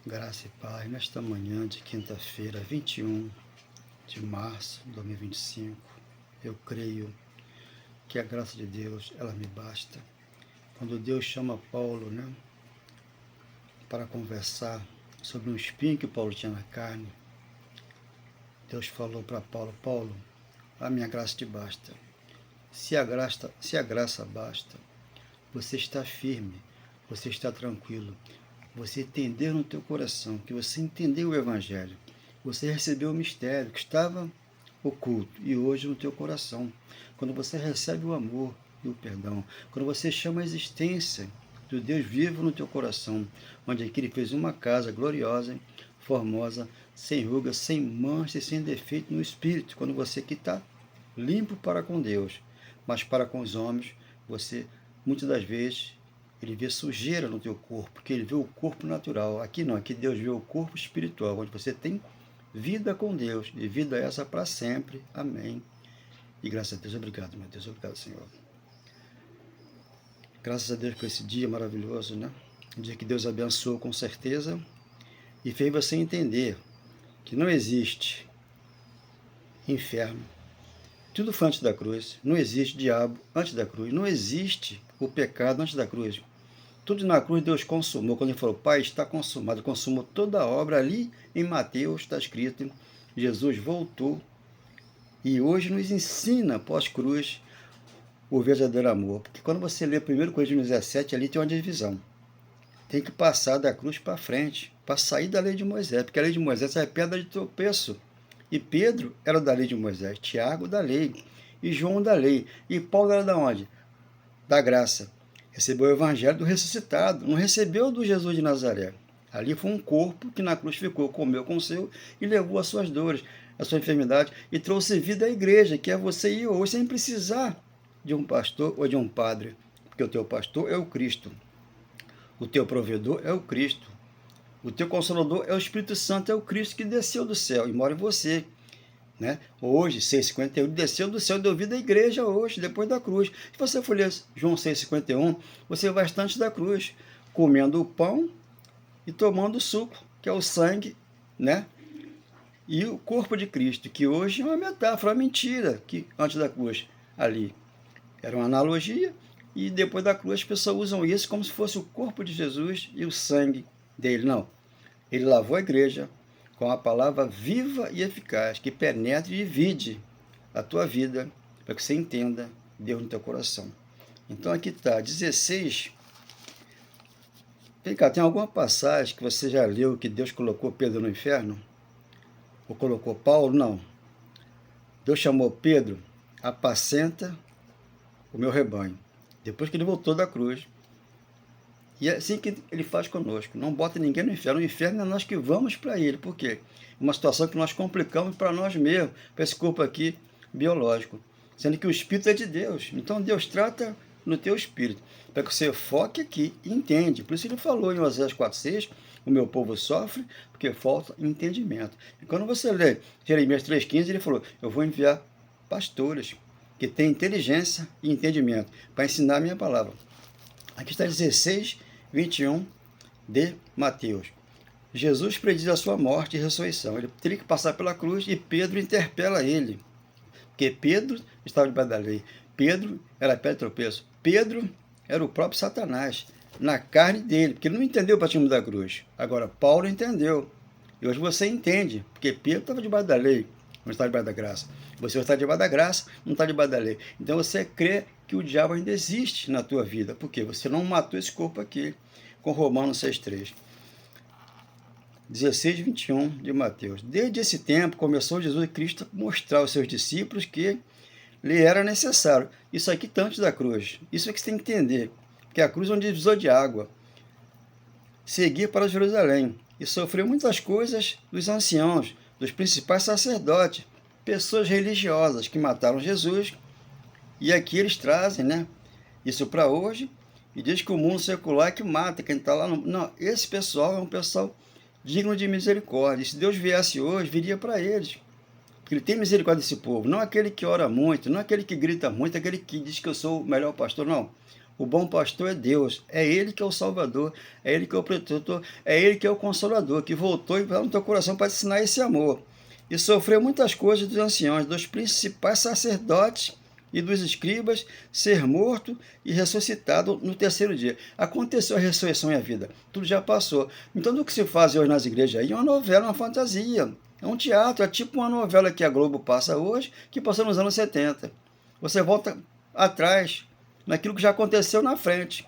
Graça e paz, nesta manhã de quinta-feira, 21 de março de 2025, eu creio que a graça de Deus, ela me basta. Quando Deus chama Paulo, para conversar sobre um espinho que Paulo tinha na carne, Deus falou para Paulo: Paulo, a minha graça te basta. Se a graça basta, você está firme, você está tranquilo, você entendeu no teu coração, que você entendeu o Evangelho, você recebeu o mistério que estava oculto e hoje no teu coração. Quando você recebe o amor e o perdão, quando você chama a existência do Deus vivo no teu coração, onde aqui Ele fez uma casa gloriosa, formosa, sem ruga, sem mancha e sem defeito no Espírito, quando você aqui está limpo para com Deus, mas para com os homens, você, muitas das vezes, ele vê sujeira no teu corpo, porque ele vê o corpo natural. Aqui não, aqui Deus vê o corpo espiritual, onde você tem vida com Deus, e vida essa para sempre. Amém. E graças a Deus, obrigado, meu Deus, obrigado, Senhor. Graças a Deus por esse dia maravilhoso, Um dia que Deus abençoou com certeza e fez você entender que não existe inferno. Tudo foi antes da cruz. Não existe diabo antes da cruz. Não existe o pecado antes da cruz. Tudo na cruz Deus consumou. Quando Ele falou, Pai, está consumado. Consumou toda a obra. Ali em Mateus está escrito, Jesus voltou e hoje nos ensina, pós-cruz, o verdadeiro amor. Porque quando você lê 1 Coríntios 17, ali tem uma divisão. Tem que passar da cruz para frente, para sair da lei de Moisés. Porque a lei de Moisés é pedra de tropeço. E Pedro era da lei de Moisés, Tiago da lei, e João da lei. E Paulo era da onde? Da graça. Recebeu o evangelho do ressuscitado, não recebeu do Jesus de Nazaré. Ali foi um corpo que na cruz ficou, comeu com o seu e levou as suas dores, a sua enfermidade, e trouxe vida à igreja, que é você e eu, hoje, sem precisar de um pastor ou de um padre, porque o teu pastor é o Cristo, o teu provedor é o Cristo, o teu Consolador é o Espírito Santo, é o Cristo que desceu do céu e mora em você. Hoje, 6,51, desceu do céu e deu vida à igreja hoje, depois da cruz. Se você for ler João 6,51, você vai antes da cruz, comendo o pão e tomando o suco, que é o sangue, e o corpo de Cristo, que hoje é uma metáfora, uma mentira, que antes da cruz ali era uma analogia, e depois da cruz as pessoas usam isso como se fosse o corpo de Jesus e o sangue dele. Não. Ele lavou a igreja com a palavra viva e eficaz, que penetre e divide a tua vida, para que você entenda Deus no teu coração. Então aqui está, 16. Vem cá, tem alguma passagem que você já leu que Deus colocou Pedro no inferno? Ou colocou Paulo? Não. Deus chamou Pedro, apacenta o meu rebanho. Depois que ele voltou da cruz. E é assim que ele faz conosco. Não bota ninguém no inferno. O inferno é nós que vamos para ele. Por quê? Uma situação que nós complicamos para nós mesmos, para esse corpo aqui biológico. Sendo que o espírito é de Deus. Então Deus trata no teu espírito, para que você foque aqui e entende. Por isso ele falou em Oséias 4,6, o meu povo sofre porque falta entendimento. E quando você lê Jeremias 3,15, ele falou, eu vou enviar pastores que têm inteligência e entendimento para ensinar a minha palavra. Aqui está 16:21 de Mateus. Jesus prediz a sua morte e ressurreição. Ele teria que passar pela cruz e Pedro interpela ele. Porque Pedro estava debaixo da lei. Pedro era pé de tropeço. Pedro era o próprio Satanás, na carne dele, porque ele não entendeu o batismo da cruz. Agora, Paulo entendeu. E hoje você entende, porque Pedro estava debaixo da lei, não está debaixo da graça. Você está debaixo da graça, não está debaixo da lei. Então você crê que o diabo ainda existe na tua vida, porque você não matou esse corpo aqui, com Romanos 6,3. 16:21 de Mateus. Desde esse tempo começou Jesus Cristo a mostrar aos seus discípulos que lhe era necessário. Isso aqui está antes da cruz. Isso é que você tem que entender. Que a cruz é um divisor de água. Seguir para Jerusalém. E sofreu muitas coisas dos anciãos, dos principais sacerdotes, pessoas religiosas que mataram Jesus. E aqui eles trazem, isso para hoje. E diz que o mundo secular é que mata quem está lá. Não, esse pessoal é um pessoal digno de misericórdia. E se Deus viesse hoje, viria para eles. Porque ele tem misericórdia desse povo. Não aquele que ora muito, não aquele que grita muito, aquele que diz que eu sou o melhor pastor, não. O bom pastor é Deus, é Ele que é o Salvador, é Ele que é o protetor, é Ele que é o Consolador, que voltou e vai no teu coração para te ensinar esse amor. E sofreu muitas coisas dos anciãos, dos principais sacerdotes e dos escribas, ser morto e ressuscitado no terceiro dia. Aconteceu a ressurreição e a vida, tudo já passou. Então, o que se faz hoje nas igrejas aí é uma novela, uma fantasia, é um teatro, é tipo uma novela que a Globo passa hoje, que passou nos anos 70. Você volta atrás, naquilo que já aconteceu na frente.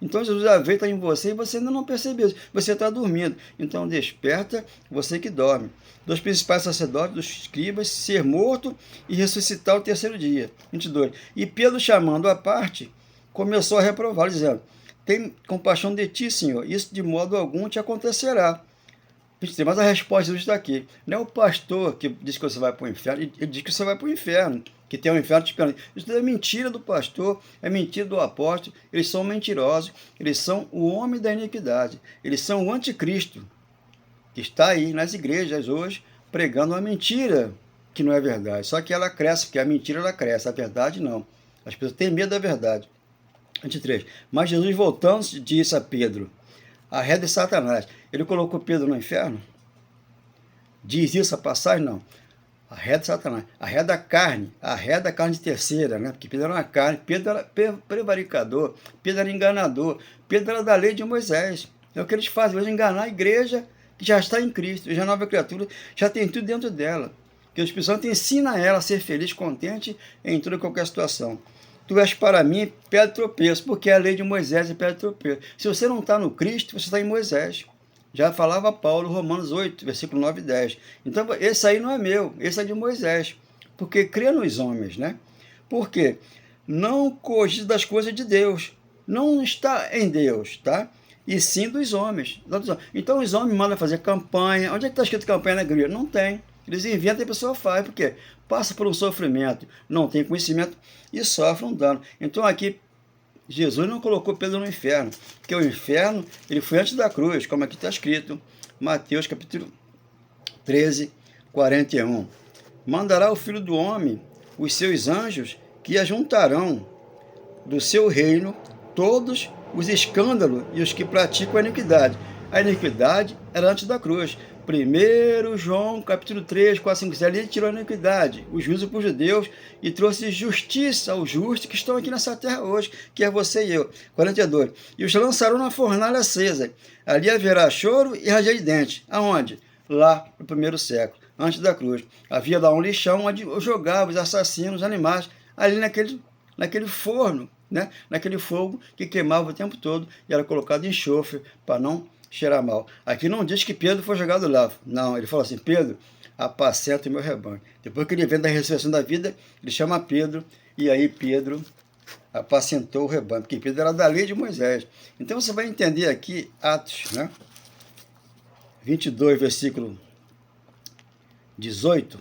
Então Jesus já veio, está em você e você ainda não percebeu isso. Você está dormindo. Então desperta, você que dorme. Dos principais sacerdotes, dos escribas, ser morto e ressuscitar o terceiro dia. 22. E Pedro, chamando à parte, começou a reprová-lo, dizendo: tem compaixão de ti, Senhor, isso de modo algum te acontecerá. Mas a resposta de Jesus está aqui. Não é o pastor que diz que você vai para o inferno, ele diz que você vai para o inferno, que tem um inferno te esperando. Isso é mentira do pastor, é mentira do apóstolo, eles são mentirosos, eles são o homem da iniquidade, eles são o anticristo, que está aí nas igrejas hoje, pregando uma mentira que não é verdade. Só que ela cresce, porque a mentira ela cresce, a verdade não. As pessoas têm medo da verdade. 23. Mas Jesus, voltando, disse a Pedro: arreda de Satanás. Ele colocou Pedro no inferno? Diz isso a passagem? Não. Arreda de Satanás. Arreda a carne de terceira, né? Porque Pedro era uma carne, Pedro era prevaricador, Pedro era enganador, Pedro era da lei de Moisés. É o que eles fazem hoje, enganar a igreja que já está em Cristo, já é nova criatura, já tem tudo dentro dela. Que o Espírito Santo ensina ela a ser feliz, contente em toda e qualquer situação. Tu és para mim pedra de tropeço, porque a lei de Moisés é pedra de tropeço. Se você não está no Cristo, você está em Moisés. Já falava Paulo, Romanos 8, versículo 9 e 10. Então, esse aí não é meu, esse é de Moisés. Porque crê nos homens, né? Por quê? Não cogite das coisas de Deus. Não está em Deus, tá? E sim dos homens. Então, os homens mandam fazer campanha. Onde é que está escrito campanha na igreja? Não tem. Eles inventam e a pessoa faz, porque passa por um sofrimento, não tem conhecimento e sofre um dano. Então aqui, Jesus não colocou Pedro no inferno, porque o inferno ele foi antes da cruz, como aqui está escrito, Mateus capítulo 13, 41. Mandará o Filho do Homem os seus anjos, que ajuntarão do seu reino todos os escândalos e os que praticam a iniquidade. A iniquidade era antes da cruz. 1 João, capítulo 3, 4, 5, 6, ele tirou a iniquidade, o juízo para os judeus, e trouxe justiça aos justos que estão aqui nessa terra hoje, que é você e eu. 42. E os lançarão na fornalha acesa. Ali haverá choro e ranger de dentes. Aonde? Lá, no primeiro século, antes da cruz. Havia lá um lixão onde jogavam os assassinos, os animais, ali naquele forno, né? Naquele fogo que queimava o tempo todo e era colocado enxofre para não cheirar mal. Aqui não diz que Pedro foi jogado lá. Não, ele falou assim: Pedro, apacenta o meu rebanho. Depois que ele vem da ressurreição da vida, ele chama Pedro, e aí Pedro apacentou o rebanho, porque Pedro era da lei de Moisés. Então você vai entender aqui Atos, né? 22, versículo 18.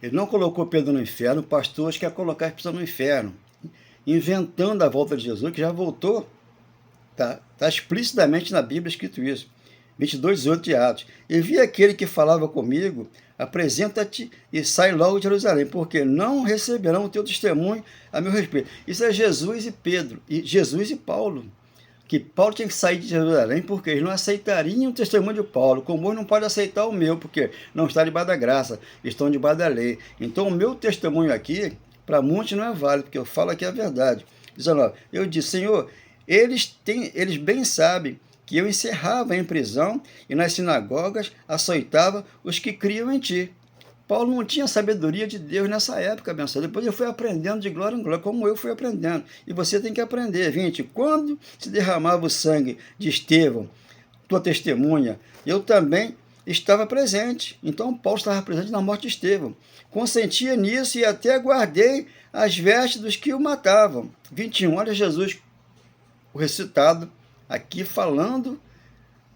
Ele não colocou Pedro no inferno, pastores querem colocar as pessoas no inferno, inventando a volta de Jesus, que já voltou. Está explicitamente na Bíblia escrito isso. 22, 18 de Atos. E vi aquele que falava comigo: apresenta-te e sai logo de Jerusalém, porque não receberão o teu testemunho a meu respeito. Isso é Jesus e Pedro, e Jesus e Paulo. Que Paulo tinha que sair de Jerusalém, porque eles não aceitariam o testemunho de Paulo, como hoje não pode aceitar o meu, porque não está debaixo da graça, estão debaixo da lei. Então o meu testemunho aqui, para muitos não é válido, porque eu falo aqui a verdade. 19. Eu disse: Senhor, eles bem sabem que eu encerrava em prisão e nas sinagogas açoitava os que criam em ti. Paulo não tinha sabedoria de Deus nessa época, abençoado. Depois ele foi aprendendo de glória em glória, como eu fui aprendendo. E você tem que aprender. 20. Quando se derramava o sangue de Estevão, tua testemunha, eu também estava presente. Então Paulo estava presente na morte de Estevão. Consentia nisso e até guardei as vestes dos que o matavam. 21. Olha Jesus, o ressuscitado, aqui falando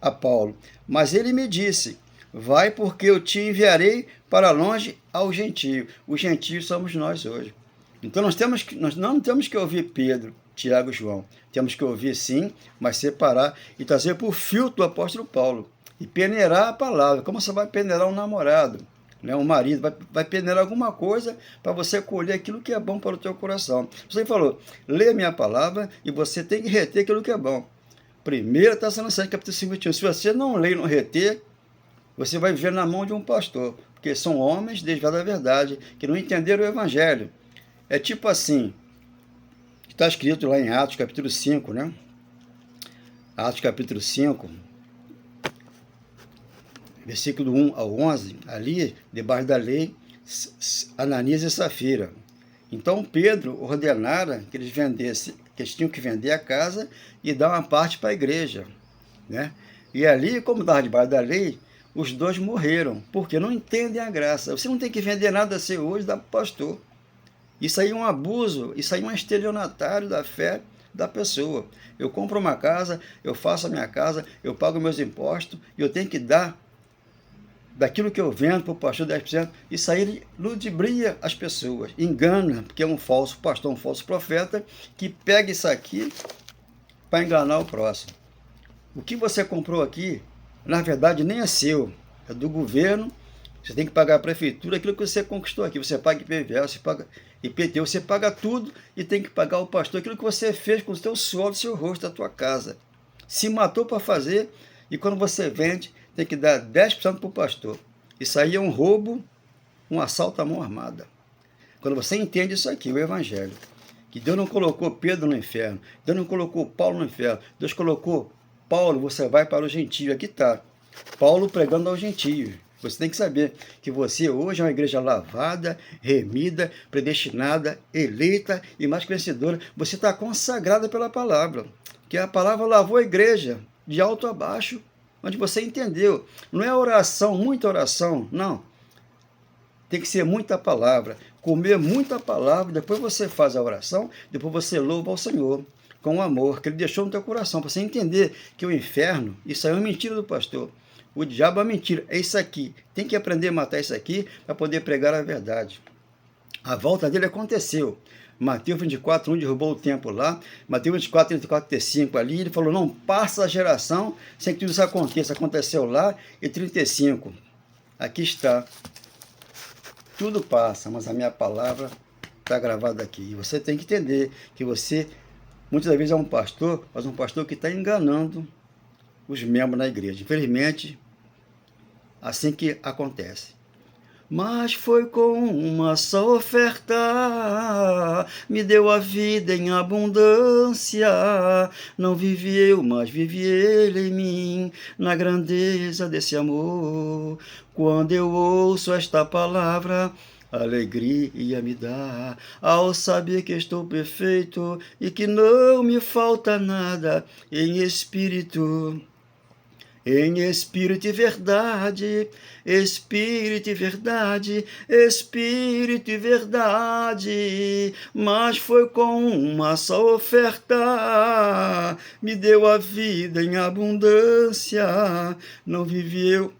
a Paulo. Mas ele me disse: vai, porque eu te enviarei para longe ao gentio. Os gentios somos nós hoje. Então nós não temos que ouvir Pedro, Tiago e João. Temos que ouvir sim, mas separar e trazer por filtro do apóstolo Paulo. E peneirar a palavra. Como você vai peneirar um namorado? né? Um marido vai peneirar alguma coisa para você colher aquilo que é bom para o teu coração. Você falou, lê a minha palavra e você tem que reter aquilo que é bom. 1 Tessalonicenses, capítulo 5, 21. Se você não lê e não reter, você vai viver na mão de um pastor, porque são homens desviados da verdade, que não entenderam o evangelho. É tipo assim, está escrito lá em Atos, capítulo 5, né? Atos, capítulo 5, versículo 1 ao 11, ali, debaixo da lei, Ananias e Safira. Então Pedro ordenara que eles vendessem, que eles tinham que vender a casa e dar uma parte para a igreja, né? E ali, como estava debaixo da lei, os dois morreram, porque não entendem a graça. Você não tem que vender nada seu hoje, dá para o pastor. Isso aí é um abuso, isso aí é um estelionatário da fé da pessoa. Eu compro uma casa, eu faço a minha casa, eu pago meus impostos, e eu tenho que dar daquilo que eu vendo para o pastor 10%, isso aí ludibria as pessoas, engana, porque é um falso pastor, um falso profeta, que pega isso aqui para enganar o próximo. O que você comprou aqui, na verdade, nem é seu, é do governo. Você tem que pagar a prefeitura aquilo que você conquistou aqui. Você paga IPVA, você paga IPTU, você paga tudo e tem que pagar ao pastor aquilo que você fez com o seu suor, do seu rosto, da tua casa. Se matou para fazer, e quando você vende, tem que dar 10% para o pastor. Isso aí é um roubo, um assalto à mão armada. Quando você entende isso aqui, o evangelho, que Deus não colocou Pedro no inferno, Deus não colocou Paulo no inferno, Deus colocou Paulo, você vai para o gentio. Aqui está, Paulo pregando aos gentios. Você tem que saber que você hoje é uma igreja lavada, remida, predestinada, eleita e mais vencedora. Você está consagrada pela palavra, que a palavra lavou a igreja, de alto a baixo, onde você entendeu. Não é oração, muita oração, não. Tem que ser muita palavra, comer muita palavra, depois você faz a oração, depois você louva ao Senhor com o amor que Ele deixou no teu coração, para você entender que o inferno, isso aí é uma mentira do pastor. O diabo é uma mentira, é isso aqui. Tem que aprender a matar isso aqui para poder pregar a verdade. A volta dele aconteceu. Mateus 24, 1 derrubou o templo lá. Mateus 24, 34, 35 ali. Ele falou, não passa a geração sem que tudo isso aconteça. Aconteceu lá. E 35. Aqui está. Tudo passa, mas a minha palavra está gravada aqui. E você tem que entender que você, muitas vezes, é um pastor, mas um pastor que está enganando os membros da igreja. Infelizmente, assim que acontece. Mas foi com uma só oferta, me deu a vida em abundância. Não vivi eu, mas vive Ele em mim, na grandeza desse amor. Quando eu ouço esta palavra, alegria me dá, ao saber que estou perfeito e que não me falta nada em espírito. Em espírito e verdade, espírito e verdade, espírito e verdade, mas foi com uma só oferta, me deu a vida em abundância, não vivi eu,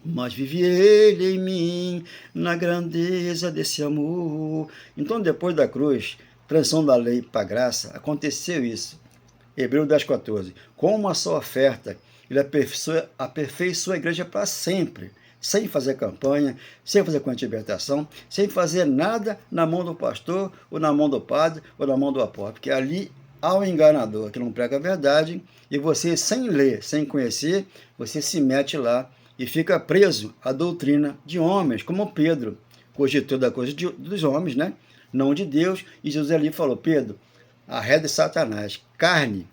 mas vive Ele em mim, na grandeza desse amor. Então, depois da cruz, transição da lei para a graça, aconteceu isso. Hebreus 10,14. Com uma só oferta, Ele aperfeiçoa a igreja para sempre, sem fazer campanha, sem fazer libertação, sem fazer nada na mão do pastor, ou na mão do padre, ou na mão do apóstolo. Porque ali há um enganador que não prega a verdade, e você, sem ler, sem conhecer, você se mete lá e fica preso à doutrina de homens, como Pedro cogitou da coisa dos homens, né? Não de Deus. E Jesus ali falou, Pedro, arreda Satanás, carne,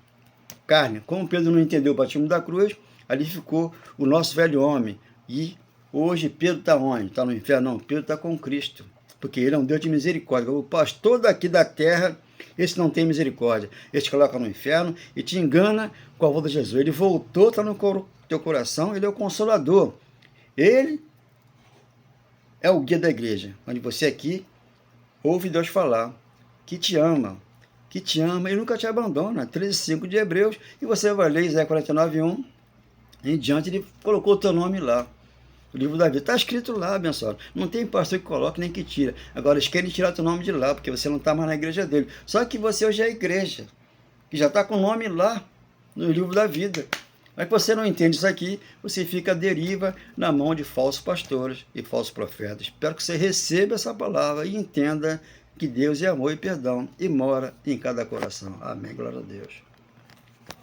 como Pedro não entendeu o batismo da cruz, ali ficou o nosso velho homem. E hoje Pedro está onde? Está no inferno? Não, Pedro está com Cristo, porque Ele é um Deus de misericórdia. O pastor daqui da terra, esse não tem misericórdia. Esse te coloca no inferno e te engana com a volta de Jesus. Ele voltou, está no teu coração, Ele é o Consolador. Ele é o guia da igreja, onde você aqui ouve Deus falar, que te ama, e nunca te abandona. 13,5 de Hebreus, e você vai ler Isaías 49,1, em diante ele colocou o teu nome lá. O livro da vida está escrito lá, abençoado. Não tem pastor que coloque nem que tira. Agora eles querem tirar teu nome de lá, porque você não está mais na igreja dele. Só que você hoje é a igreja, que já está com o nome lá, no livro da vida. Mas que você não entende isso aqui, você fica à deriva na mão de falsos pastores e falsos profetas. Espero que você receba essa palavra e entenda que Deus é amor e perdão e mora em cada coração. Amém. Glória a Deus.